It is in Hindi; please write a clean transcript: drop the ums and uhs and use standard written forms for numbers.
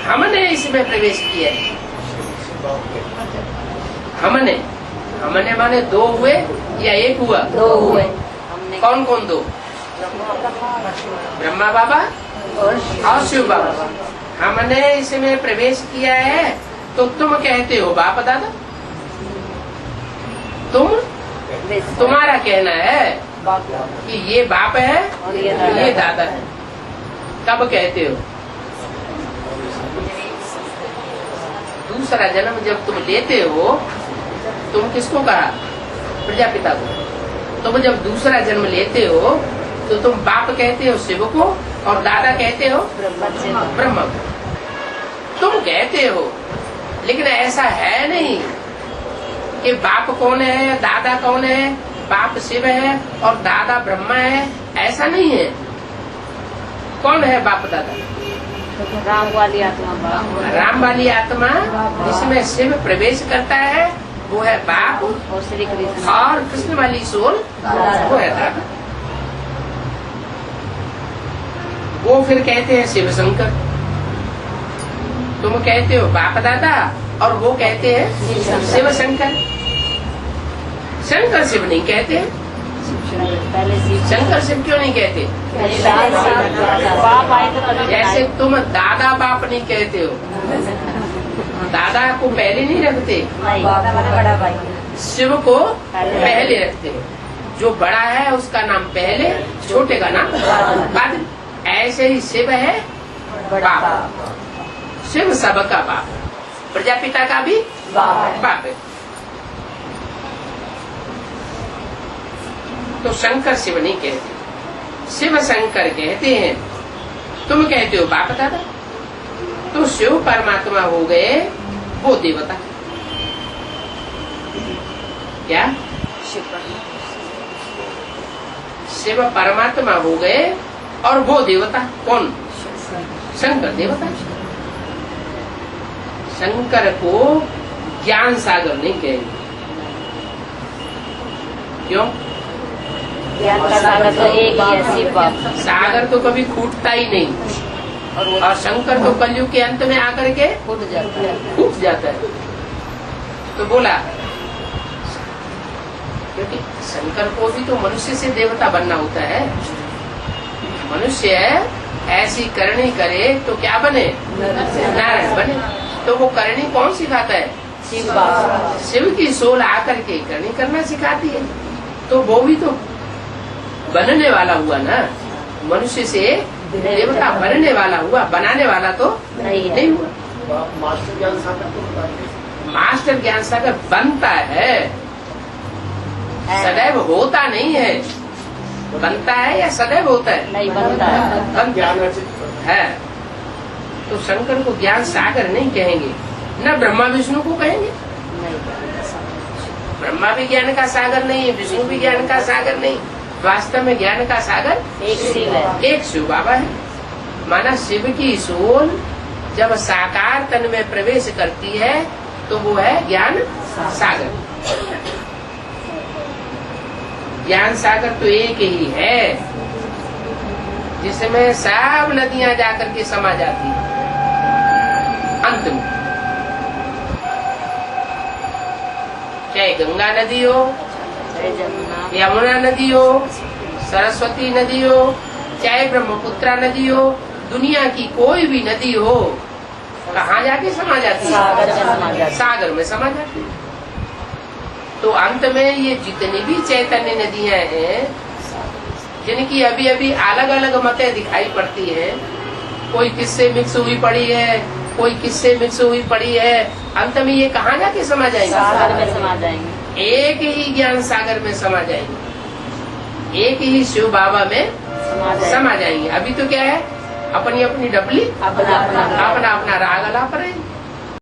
हमने इसमें प्रवेश किया है। हमने माने दो हुए या एक हुआ? दो हुए। कौन कौन दो? ब्रह्मा बाबा और शिव बाबा। हमने इसमें प्रवेश किया है तो तुम कहते हो बाप दादा। तुम्हारा कहना है कि ये बाप है ये दादा है। कब कहते हो? दूसरा जन्म जब तुम लेते हो, तुम किसको कहा? प्रजापिता को। तुम जब दूसरा जन्म लेते हो तो तुम बाप कहते हो शिव को और दादा कहते हो ब्रह्मा को। तुम कहते हो, लेकिन ऐसा है नहीं कि बाप कौन है दादा कौन है। बाप शिव है और दादा ब्रह्मा है, ऐसा नहीं है। कौन है बाप दादा? राम वाली आत्मा। राम वाली आत्मा जिसमें शिव प्रवेश करता है वो है बाप, और श्री कृष्ण और कृष्ण वाली सोल वो है दादा। वो फिर कहते हैं शिव शंकर। तुम कहते हो बाप दादा और वो कहते हैं शिव शंकर। शंकर शिव नहीं कहते। शंकर शिव क्यों नहीं कहते? बाप आए तो जैसे तुम दादा बाप नहीं कहते हो, दादा को पहले नहीं रखते, बड़ा भाई शिव को पहले रखते हो। जो बड़ा है उसका नाम पहले, छोटे का नाम बाद में। ऐसे ही शिव है बाप। शिव सबका बाप, प्रजापिता का भी बाप है। तो शंकर शिव नहीं कहते, शिव शंकर कहते हैं। तुम कहते हो बाप दादा। तो शिव परमात्मा हो गए वो देवता। क्या? शिव परमात्मा हो गए और वो देवता कौन? शंकर देवता। शंकर को ज्ञान सागर नहीं कहेंगे। क्यों? ज्ञान का सागर तो एक ही है, शिव बाप। सागर तो कभी फूटता ही नहीं, और शंकर तो कलयुग के अंत में आकर के फूट जाता है। तो बोला क्योंकि शंकर को भी तो मनुष्य से देवता बनना होता है। मनुष्य ऐसी करनी करे तो क्या बने? नारायण बने। तो वो करनी कौन सिखाता है? शिव बाप। शिव की सोल आकर के करनी करना सिखाती है। तो वो भी तो बनने वाला हुआ ना, मनुष्य से देवता बनने वाला हुआ, बनाने वाला तो नहीं हुआ। मास्टर ज्ञान सागर बनता है, सदैव होता नहीं है। बनता है या सदैव होता है? नहीं बनता है। तो शंकर को ज्ञान सागर नहीं कहेंगे, न ब्रह्मा विष्णु को कहेंगे। ब्रह्मा भी ज्ञान का सागर नहीं है, विष्णु भी ज्ञान का सागर नहीं। वास्तव में ज्ञान का सागर एक शिव है, एक शिव बाबा है। माना शिव की सोल जब साकार तन में प्रवेश करती है तो वो है ज्ञान सागर। ज्ञान सागर तो एक ही है जिसमें सब नदियां जाकर के समा जाती है अंत में। चाहे गंगा नदी हो, यमुना नदी हो, सरस्वती नदी हो, चाहे ब्रह्मपुत्रा नदी हो, दुनिया की कोई भी नदी हो, कहाँ जाके समा जाती है? सागर में समा जाती है। तो अंत में ये जितनी भी चैतन्य नदियां हैं, जिनकी अभी अभी अलग अलग मतें दिखाई पड़ती हैं, कोई किससे मिक्स हुई पड़ी है, कोई किससे मिक्स हुई पड़ी है, अंत में ये कहाँ जाके समा जाएंगे? सागर में समा जाएंगे। एक ही ज्ञान सागर में समा जाएंगे, एक ही शिव बाबा में समा जाएंगे। अभी तो क्या है, अपनी अपनी डबली अपना अपना राग अलाप रहे हैं।